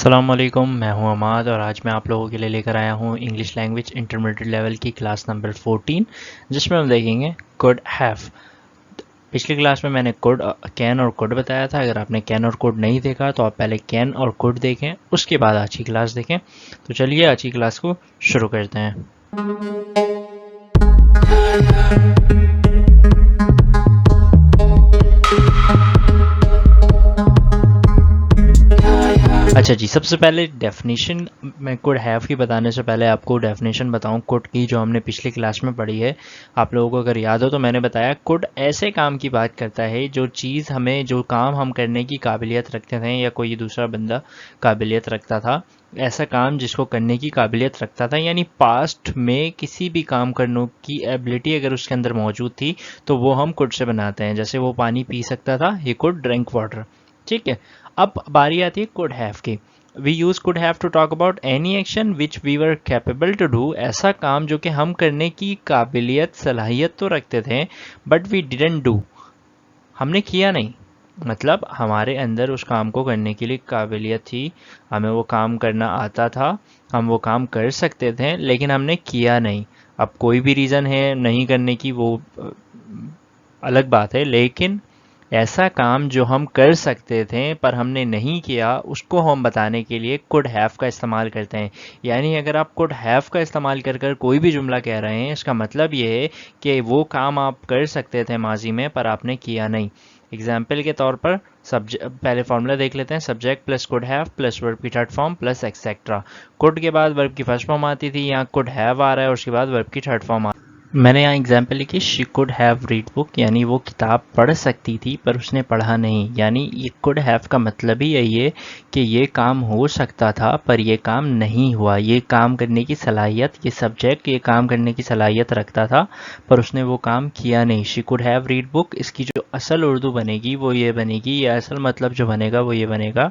अस्सलाम वालेकुम, मैं हूं अमाद और आज मैं आप लोगों के लिए लेकर आया हूं इंग्लिश लैंग्वेज इंटरमीडिएट लेवल की क्लास नंबर 14 जिसमें हम देखेंगे कुड हैव। पिछली क्लास में मैंने कुड कैन और कुड बताया था। अगर आपने कैन और कुड नहीं देखा तो आप पहले कैन और कुड देखें, उसके बाद आज की क्लास देखें। तो चलिए आज की क्लास को शुरू करते हैं। अच्छा जी, सबसे पहले डेफिनेशन मैं कुड हैव की बताने से पहले आपको डेफिनेशन बताऊं कुड की, जो हमने पिछली क्लास में पढ़ी है। आप लोगों को अगर याद हो तो मैंने बताया कुड ऐसे काम की बात करता है जो चीज़ हमें, जो काम हम करने की काबिलियत रखते थे या कोई दूसरा बंदा काबिलियत रखता था, ऐसा काम जिसको करने की काबिलियत रखता था, यानी पास्ट में किसी भी काम करने की एबिलिटी अगर उसके अंदर मौजूद थी तो वो हम कुड से बनाते हैं। जैसे वो पानी पी सकता था, ही कुड ड्रिंक वाटर। ठीक है, अब बारी आती है कुड हैव की। We use could have to talk about any action which we were capable to do, ऐसा काम जो कि हम करने की काबिलियत सलाहियत तो रखते थे बट वी डिडंट डू, हमने किया नहीं। मतलब हमारे अंदर उस काम को करने के लिए काबिलियत थी, हमें वो काम करना आता था, हम वो काम कर सकते थे, लेकिन हमने किया नहीं। अब कोई भी रीज़न है नहीं करने की, वो अलग बात है, लेकिन ऐसा काम जो हम कर सकते थे पर हमने नहीं किया, उसको हम बताने के लिए कुड हैव का इस्तेमाल करते हैं। यानी अगर आप कुड हैव का इस्तेमाल कर कर कोई भी जुमला कह रहे हैं, इसका मतलब ये है कि वो काम आप कर सकते थे माजी में पर आपने किया नहीं। एग्जाम्पल के तौर पर पहले फॉर्मूला देख लेते हैं। Subject plus could have plus verb की third form plus etcetera. Could के बाद वर्ब की फर्स्ट फॉर्म आती थी, यहाँ कुड हैव आ रहा है और उसके बाद वर्ब की थर्ड फॉर्म। मैंने यहाँ एग्जाम्पल लिखी, she could have read book, यानी वो किताब पढ़ सकती थी पर उसने पढ़ा नहीं। यानी ये कुड हैव का मतलब ही यही है कि ये काम हो सकता था पर ये काम नहीं हुआ। ये काम करने की सलाहियत, ये सब्जेक्ट ये काम करने की सलाहियत रखता था पर उसने वो काम किया नहीं। She could have read book, इसकी जो असल उर्दू बनेगी वो ये बनेगी, या असल मतलब जो बनेगा वो ये बनेगा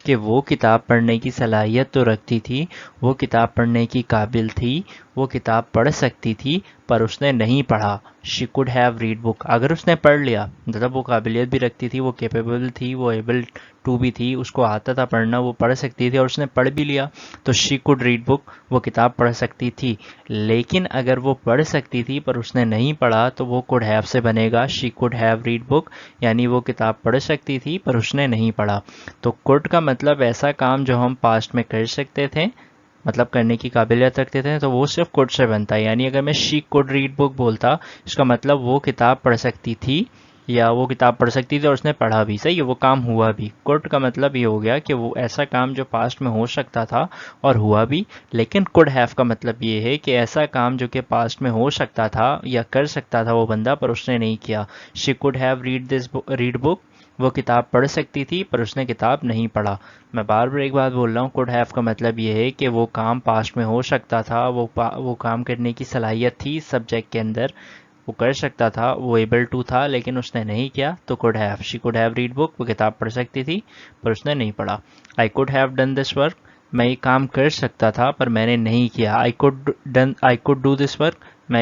कि वो किताब पढ़ने की सलाहियत तो रखती थी, वो किताब पढ़ने की काबिल थी, वो किताब पढ़ सकती थी पर उसने नहीं पढ़ा। She could have read book, अगर उसने पढ़ लिया मतलब वो काबिलियत भी रखती थी, वो कैपेबल थी, वो एबल टू भी थी, उसको आता था पढ़ना, वो पढ़ सकती थी और उसने पढ़ भी लिया, तो शी कुड रीड बुक, वो किताब पढ़ सकती थी। लेकिन अगर वो पढ़ सकती थी पर उसने नहीं पढ़ा तो वो कुड हैव से बनेगा she could have read book, यानी वो किताब पढ़ सकती थी पर उसने नहीं पढ़ा। तो कुड का मतलब ऐसा काम जो हम पास्ट में कर सकते थे, मतलब करने की काबिलियत रखते थे, तो वो सिर्फ कुड से बनता है। यानी अगर मैं शी कुड रीड बुक बोलता, इसका मतलब वो किताब पढ़ सकती थी, या वो किताब पढ़ सकती थी और उसने पढ़ा भी, सही है, वो काम हुआ भी। कुड का मतलब ये हो गया कि वो ऐसा काम जो पास्ट में हो सकता था और हुआ भी। लेकिन कुड हैव का मतलब ये है कि ऐसा काम जो कि पास्ट में हो सकता था या कर सकता था वो बंदा पर उसने नहीं किया। She could have read book, वो किताब पढ़ सकती थी पर उसने किताब नहीं पढ़ा। मैं बार बार एक बात बोल रहा हूँ, कुड हैव का मतलब ये है कि वो काम पास्ट में हो सकता था, वो काम करने की सलाहियत थी सब्जेक्ट के अंदर, वो कर सकता था, वो एबल टू था, लेकिन उसने नहीं किया, तो could have. She could have read book, वो किताब पढ़ सकती थी पर उसने नहीं पढ़ा। I could have done this work, मैं ये काम कर सकता था पर मैंने नहीं किया। I could do this work, मैं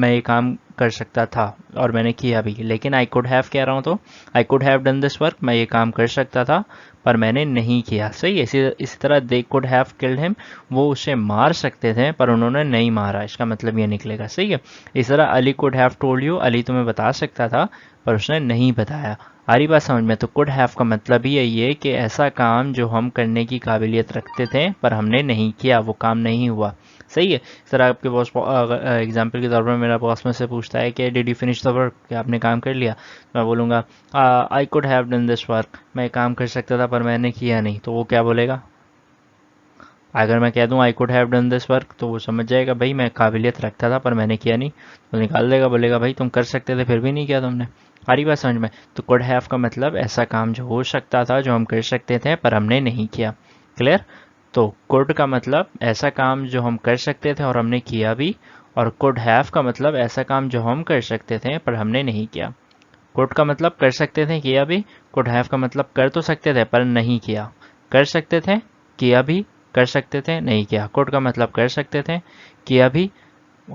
ये काम कर सकता था और मैंने किया भी, लेकिन आई कुड हैव कह रहा हूँ तो I could have done this work, मैं ये काम कर सकता था पर मैंने नहीं किया। सही है। इसी तरह they could have killed him, वो उसे मार सकते थे पर उन्होंने नहीं मारा, इसका मतलब ये निकलेगा। सही है। इस तरह Ali could have told you, Ali तुम्हें बता सकता था पर उसने नहीं बताया। आ रही बात समझ में? तो कुड हैव का मतलब ही यही है कि ऐसा काम जो हम करने की काबिलियत रखते थे पर हमने नहीं किया, वो काम नहीं हुआ। सही है। सर आपके बॉस एग्जाम्पल के तौर पर मेरा बॉस में से पूछता है कि did you finish the work, क्या आपने काम कर लिया? मैं बोलूँगा I could have done this work, मैं काम कर सकता था पर मैंने किया नहीं, तो वो क्या बोलेगा? अगर मैं कह दूं I could have done this work तो वो समझ जाएगा भाई मैं काबिलियत रखता था पर मैंने किया नहीं, तो निकाल देगा, बोलेगा भाई तुम कर सकते थे फिर भी नहीं किया तुमने। सारी बात समझ में? तो कुड हैव का मतलब ऐसा काम जो हो सकता था, जो हम कर सकते थे पर हमने नहीं किया। क्लियर? तो कुड का मतलब ऐसा काम जो हम कर सकते थे और हमने किया भी, और कुड हैव का मतलब ऐसा काम जो हम कर सकते थे पर हमने नहीं किया। कुड का मतलब कर सकते थे, किया भी। कुड हैव का मतलब कर तो सकते थे पर नहीं किया। कर सकते थे, किया भी, कर सकते थे, नहीं किया। कुड का मतलब कर सकते थे, किया भी,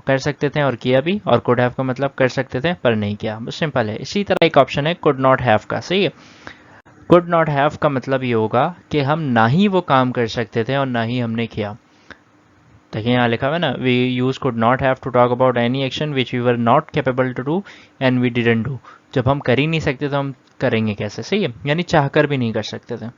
कर सकते थे और किया भी, और कुड हैव का मतलब कर सकते थे पर नहीं किया। बस सिंपल है। इसी तरह एक ऑप्शन है कुड नॉट हैव का। सही है। कुड नॉट हैव का मतलब ये होगा कि हम ना ही वो काम कर सकते थे और ना ही हमने किया। देखिए यहाँ लिखा हुआ है ना, we use could not have to talk about any action which we were not capable to do and we didn't do. जब हम कर ही नहीं सकते तो हम करेंगे कैसे, सही है, यानी चाहकर भी नहीं कर सकते थे।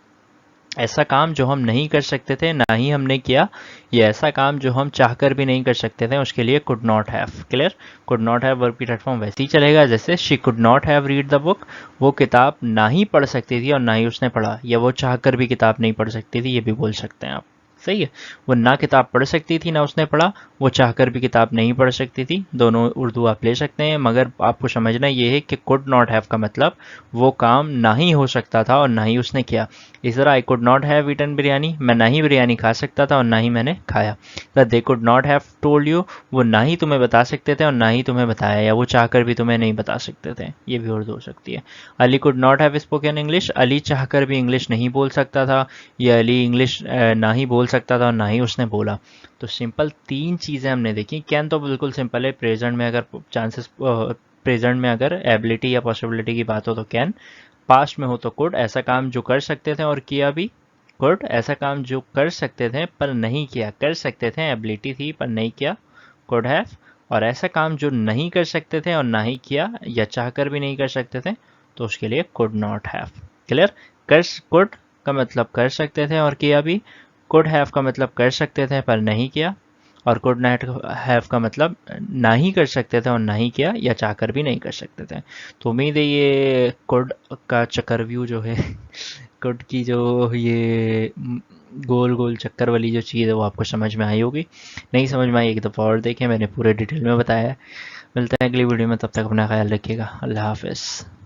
ऐसा काम जो हम नहीं कर सकते थे ना ही हमने किया, या ऐसा काम जो हम चाहकर भी नहीं कर सकते थे, उसके लिए could not have. Clear. Could not have verb की प्लेटफॉर्म वैसे ही चलेगा जैसे she could not have read the book, वो किताब ना ही पढ़ सकती थी और ना ही उसने पढ़ा, या वो चाहकर भी किताब नहीं पढ़ सकती थी, ये भी बोल सकते हैं आप। सही है। वो ना किताब पढ़ सकती थी ना उसने पढ़ा, वो चाहकर भी किताब नहीं पढ़ सकती थी, दोनों उर्दू आप ले सकते हैं, मगर आपको समझना ये है कि कुड नॉट हैव का मतलब वो काम ना ही हो सकता था और ना ही उसने किया। इस तरह I could not have eaten biryani, मैं ना ही बिरयानी खा सकता था और ना ही मैंने खाया। They could not have told you, वो ना ही तुम्हें बता सकते थे और ना ही तुम्हें बताया, या वो चाहकर भी तुम्हें नहीं बता सकते थे, ये भी उर्दू हो सकती है। Ali could not have spoken English, Ali चाहकर भी इंग्लिश नहीं बोल सकता था, या अली इंग्लिश ना ही बोल सकता था और ना ही उसने बोला। तो सिंपल तीन चीज़ें हमने देखी। कैन तो बिल्कुल सिंपल है, प्रेजेंट में अगर चांसेस, प्रेजेंट में अगर एबिलिटी या पॉसिबिलिटी की बात हो तो कैन, पास्ट में हो तो कुड, ऐसा काम जो कर सकते थे और किया भी, कुड, ऐसा काम जो कर सकते थे पर नहीं किया, कर सकते थे एबिलिटी थी पर नहीं किया, कुड हैव, और ऐसा काम जो नहीं कर सकते थे और ना ही किया या चाहकर भी नहीं कर सकते थे, तो उसके लिए कुड नॉट हैव। क्लियर। कर, कुड का मतलब कर सकते थे और किया भी, कुड हैव का मतलब कर सकते थे पर नहीं किया, और कुड नॉट हैव का मतलब ना ही कर सकते थे और ना ही किया या चाहकर भी नहीं कर सकते थे। तो उम्मीद है ये कुड का चक्कर व्यू जो है कुड की जो ये गोल गोल चक्कर वाली जो चीज़ है वो आपको समझ में आई होगी। नहीं समझ में आई एक दफ़ा और देखें, मैंने पूरे डिटेल में बताया है। मिलते हैं अगली वीडियो में, तब तक अपना ख्याल रखिएगा। अल्लाह हाफिज़।